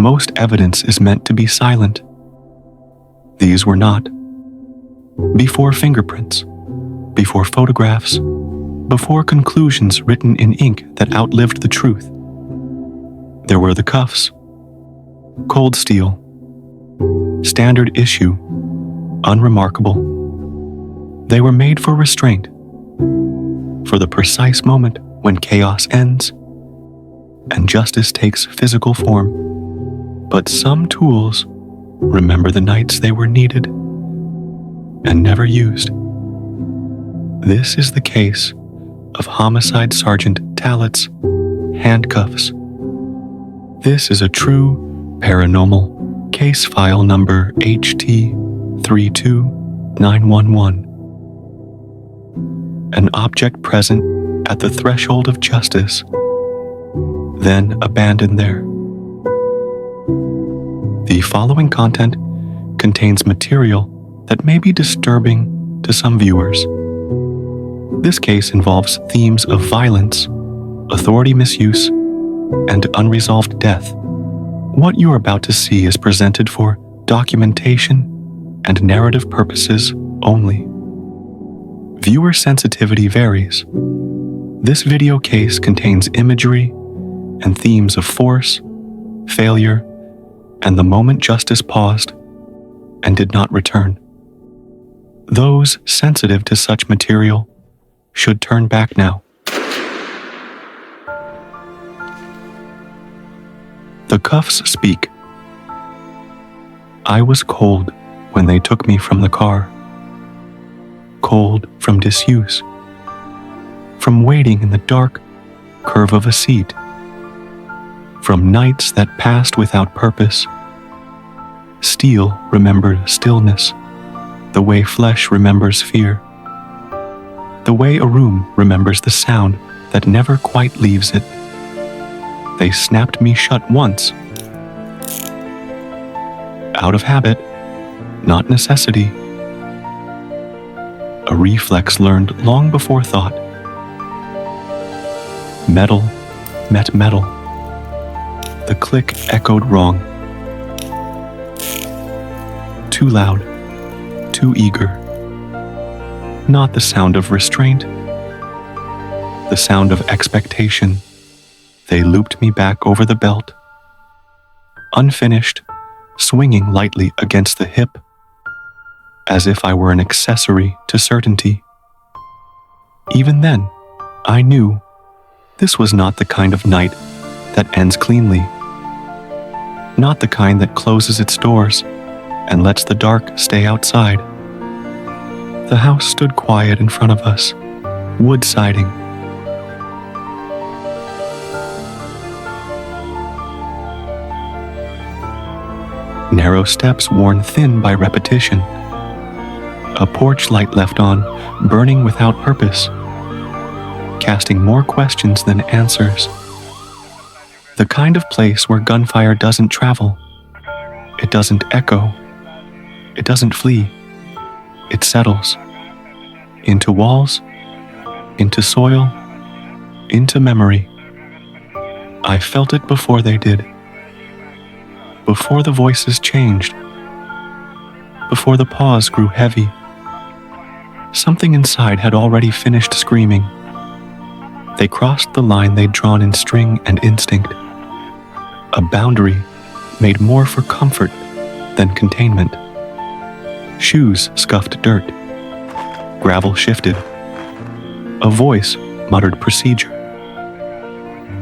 Most evidence is meant to be silent. These were not. Before fingerprints, before photographs, before conclusions written in ink that outlived the truth, there were the cuffs. Cold steel. Standard issue. Unremarkable. They were made for restraint, for the precise moment when chaos ends and justice takes physical form. But some tools remember the nights they were needed and never used. This is the case of Homicide Sergeant Tallet's handcuffs. This is a true paranormal case file number HT32911. An object present at the threshold of justice, then abandoned there. The following content contains material that may be disturbing to some viewers. This case involves themes of violence, authority misuse, and unresolved death. What you are about to see is presented for documentation and narrative purposes only. Viewer sensitivity varies. This video case contains imagery and themes of force, failure, and the moment justice paused and did not return. Those sensitive to such material should turn back now. The cuffs speak. I was cold when they took me from the car. Cold from disuse, from waiting in the dark curve of a seat, from nights that passed without purpose. Steel remembered stillness, the way flesh remembers fear, the way a room remembers the sound that never quite leaves it. They snapped me shut once, out of habit, not necessity. A reflex learned long before thought. Metal met metal. The click echoed wrong. Too loud, too eager. Not the sound of restraint, the sound of expectation. They looped me back over the belt, unfinished, swinging lightly against the hip, as if I were an accessory to certainty. Even then, I knew this was not the kind of night that ends cleanly, not the kind that closes its doors and lets the dark stay outside. The house stood quiet in front of us, wood siding. Narrow steps worn thin by repetition. A porch light left on, burning without purpose, casting more questions than answers. The kind of place where gunfire doesn't travel. It doesn't echo. It doesn't flee. It settles. Into walls, into soil, into memory. I felt it before they did. Before the voices changed. Before the pause grew heavy. Something inside had already finished screaming. They crossed the line they'd drawn in string and instinct. A boundary made more for comfort than containment. Shoes scuffed dirt. Gravel shifted. A voice muttered procedure.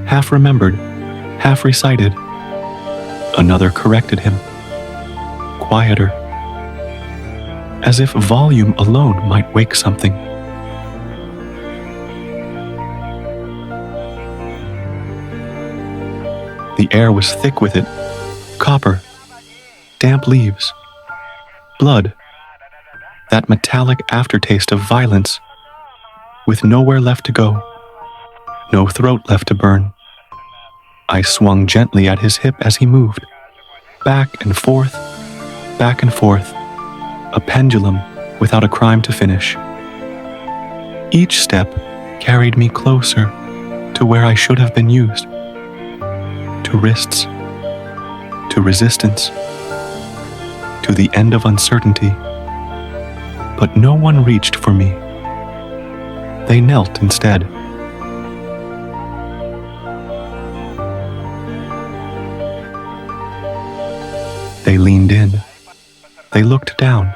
Half remembered, half recited. Another corrected him. Quieter. As if volume alone might wake something. The air was thick with it. Copper. Damp leaves. Blood. That metallic aftertaste of violence, with nowhere left to go. No throat left to burn. I swung gently at his hip as he moved. Back and forth. Back and forth. A pendulum without a crime to finish. Each step carried me closer to where I should have been used. To wrists. To to resistance, to the end of uncertainty. But no one reached for me. They knelt instead. They leaned in. They looked down,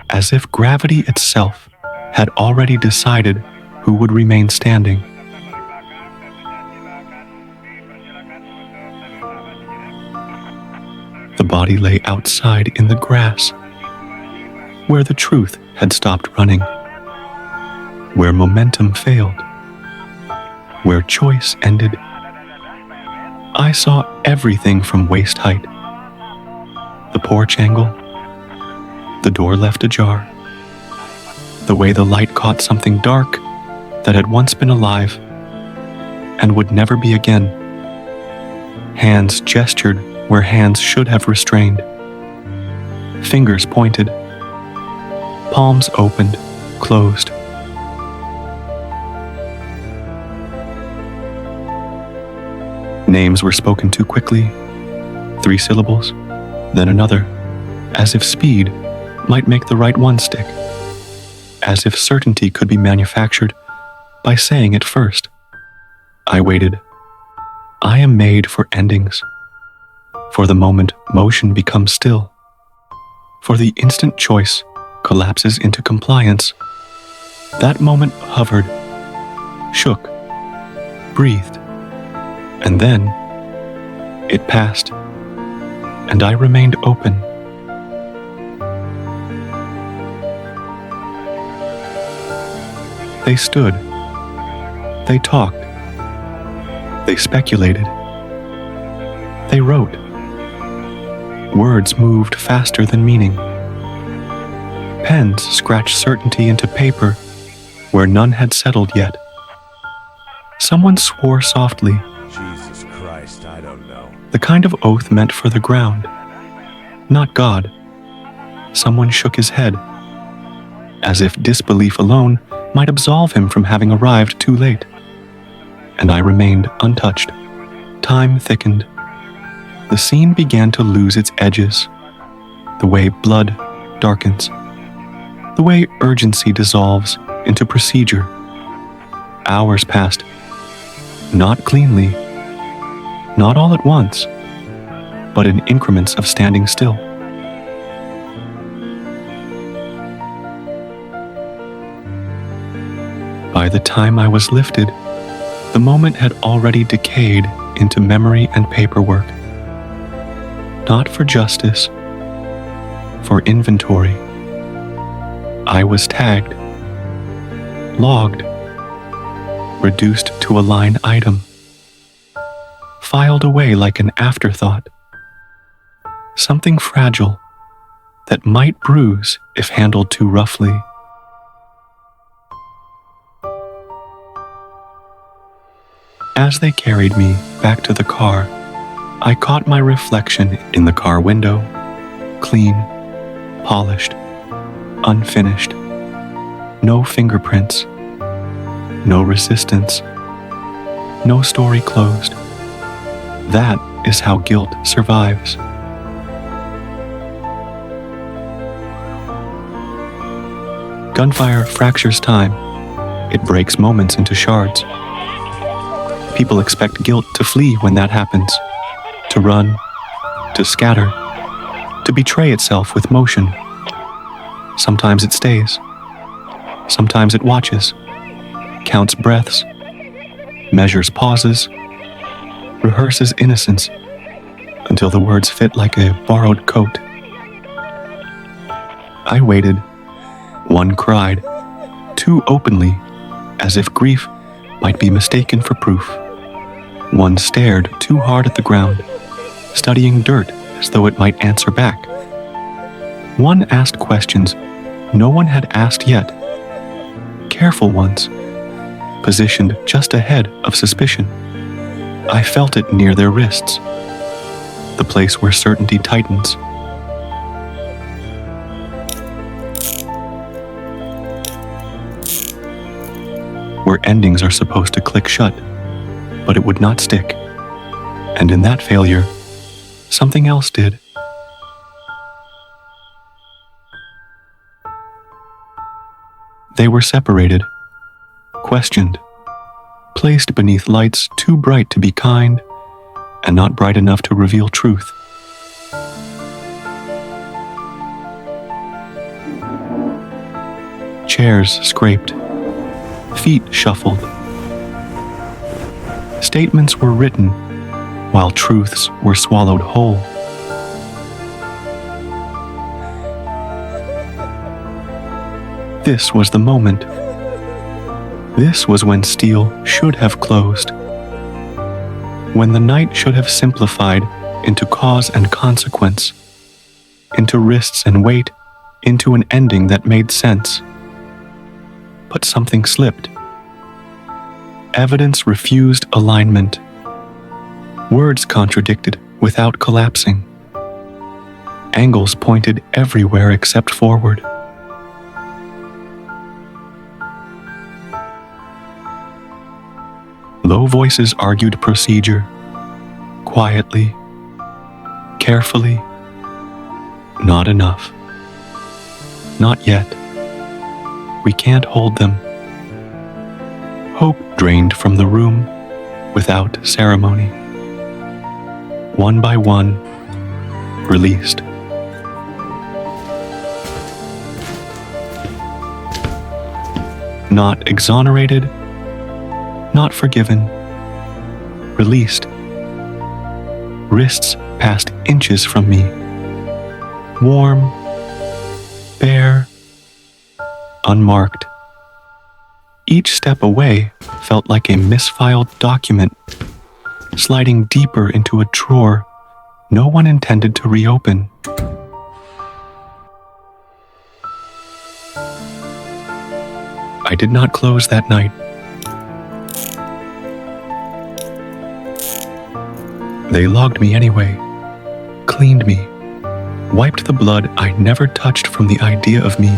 as if gravity itself had already decided who would remain standing. The body lay outside in the grass, where the truth had stopped running, where momentum failed, where choice ended. I saw everything from waist height. The porch angle, the door left ajar, the way the light caught something dark that had once been alive and would never be again. Hands gestured where hands should have restrained. Fingers pointed. Palms opened, closed. Names were spoken too quickly. 3 syllables, then another, as if speed might make the right one stick, as if certainty could be manufactured by saying it first. I waited. I am made for endings. For the moment motion becomes still. For the instant choice collapses into compliance. That moment hovered, shook, breathed, and then it passed, and I remained open. They stood. They talked. They speculated. They wrote. Words moved faster than meaning. Pens scratched certainty into paper where none had settled yet. Someone swore softly. Jesus Christ, I don't know. The kind of oath meant for the ground, not God. Someone shook his head, as if disbelief alone might absolve him from having arrived too late. And I remained untouched. Time thickened. The scene began to lose its edges, the way blood darkens, the way urgency dissolves into procedure. Hours passed, not cleanly, not all at once, but in increments of standing still. By the time I was lifted, the moment had already decayed into memory and paperwork. Not for justice, for inventory. I was tagged, logged, reduced to a line item, filed away like an afterthought, something fragile that might bruise if handled too roughly. As they carried me back to the car, I caught my reflection in the car window, clean, polished, unfinished, no fingerprints, no resistance, no story closed. That is how guilt survives. Gunfire fractures time. It breaks moments into shards. People expect guilt to flee when that happens, to run, to scatter, to betray itself with motion. Sometimes it stays. Sometimes it watches, counts breaths, measures pauses, rehearses innocence until the words fit like a borrowed coat. I waited. One cried, too openly, as if grief might be mistaken for proof. One stared too hard at the ground, studying dirt as though it might answer back. One asked questions no one had asked yet, careful ones, positioned just ahead of suspicion. I felt it near their wrists, the place where certainty tightens. Where endings are supposed to click shut, but it would not stick. And in that failure, something else did. They were separated, questioned, placed beneath lights too bright to be kind and not bright enough to reveal truth. Chairs scraped, feet shuffled. Statements were written while truths were swallowed whole. This was the moment. This was when Steele should have closed. When the night should have simplified into cause and consequence, into wrists and weight, into an ending that made sense. But something slipped. Evidence refused alignment. Words contradicted without collapsing. Angles pointed everywhere except forward. Low voices argued procedure, quietly, carefully. Not enough. Not yet. We can't hold them. Hope drained from the room without ceremony. One by one, released. Not exonerated, not forgiven, released. Wrists passed inches from me. Warm, bare, unmarked. Each step away felt like a misfiled document, sliding deeper into a drawer no one intended to reopen. I did not close that night. They logged me anyway, cleaned me, wiped the blood I never touched from the idea of me.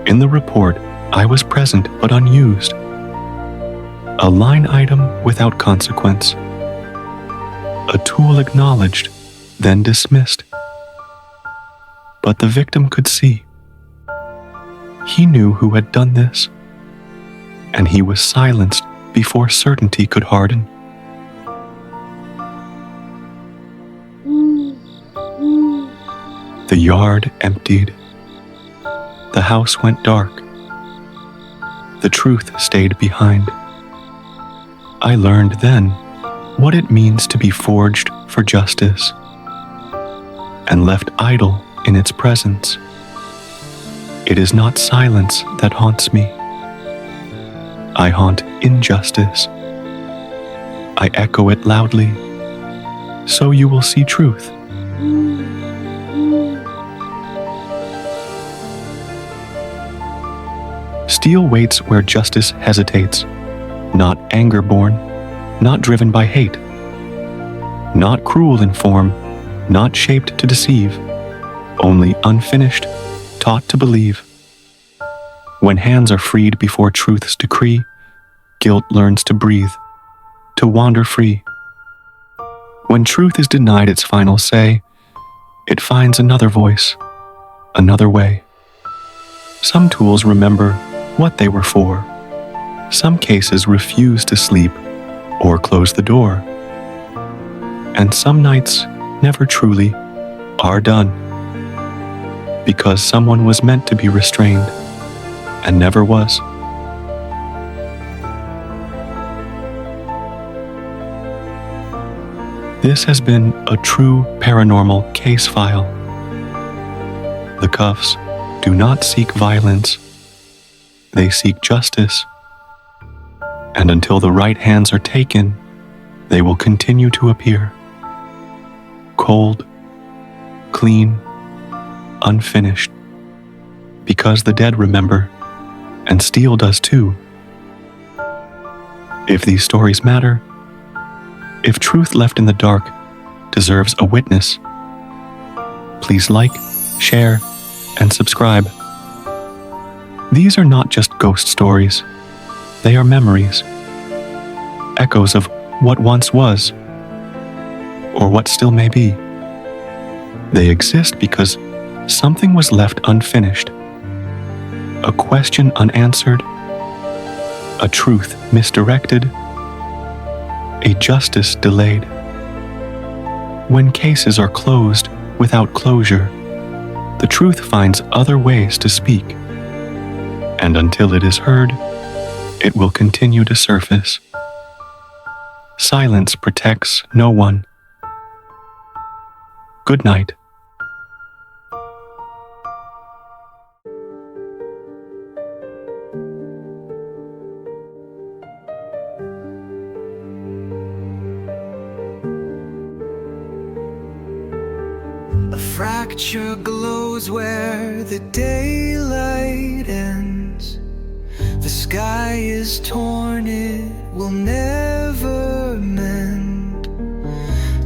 In the report, I was present but unused. A line item without consequence. A tool acknowledged, then dismissed. But the victim could see. He knew who had done this, and he was silenced before certainty could harden. The yard emptied. The house went dark. The truth stayed behind. I learned then what it means to be forged for justice, and left idle in its presence. It is not silence that haunts me. I haunt injustice. I echo it loudly, so you will see truth. Steele waits where justice hesitates, not anger born, not driven by hate, not cruel in form, not shaped to deceive, only unfinished, taught to believe. When hands are freed before truth's decree, guilt learns to breathe, to wander free. When truth is denied its final say, it finds another voice, another way. Some tools remember what they were for. Some cases refuse to sleep or close the door. And some nights never truly are done, because someone was meant to be restrained and never was. This has been a true paranormal case file. The cuffs do not seek violence. They seek justice. And until the right hands are taken, they will continue to appear. Cold, clean, unfinished. Because the dead remember, and Steele does too. If these stories matter, if truth left in the dark deserves a witness, please like, share, and subscribe. These are not just ghost stories. They are memories. echoes of what once was, or what still may be. They exist because something was left unfinished, a question unanswered, a truth misdirected, a justice delayed. When cases are closed without closure, the truth finds other ways to speak, and until it is heard, it will continue to surface. Silence protects no one. Good night. A fracture glows where the daylight ends. The sky is torn, it will never mend.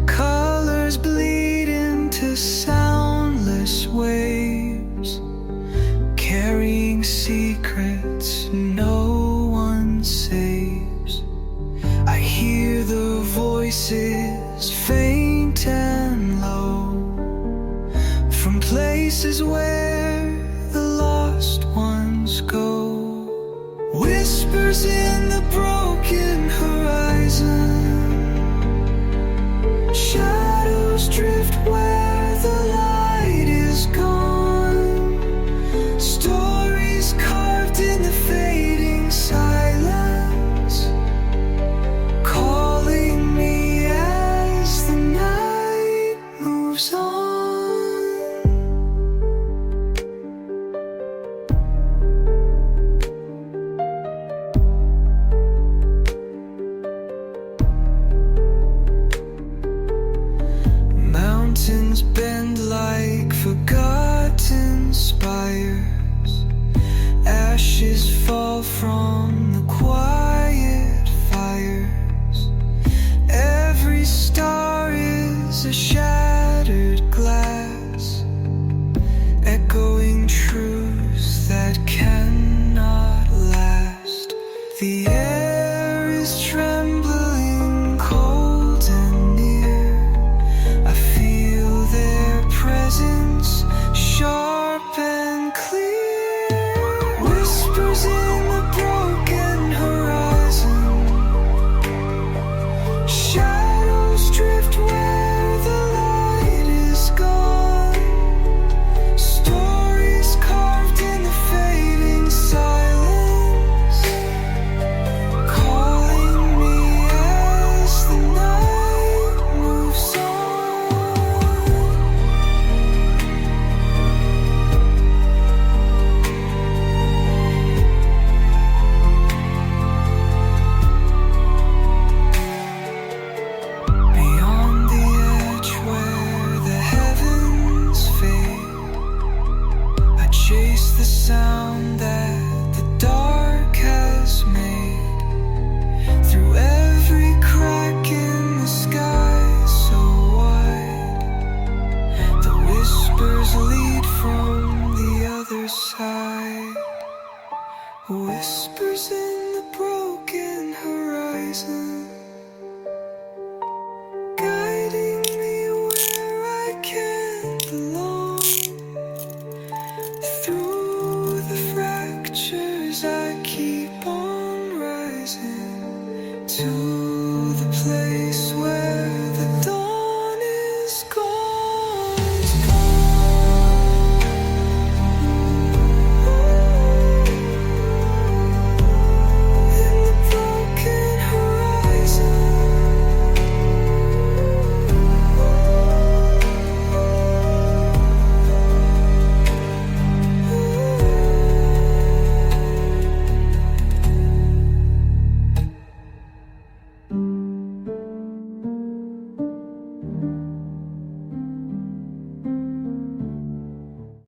Colors bleed into soundless waves, carrying secrets no one saves. I hear the voices faint and low, from places where the lost ones go. Whispers in the broken horizon, shadows drift where the light is gone. Stories carved in the fading silence, calling me as the night moves on. Mountains bend like forgotten spires, ashes fall from the quiet fires. Every star is a shattered glass, echoing truths that cannot last. The air is trembling, cold and near. I feel their presence, sharp and clear. Whispers in the broken horizon, shadows drift where the light is gone. Stories carved in the fading silence, calling me as the night moves on. Beyond the edge where the heavens fade, I chase the sound that the dark has made. Through every crack in the sky so wide, the whispers lead from the other side. Whispers in the broken horizon.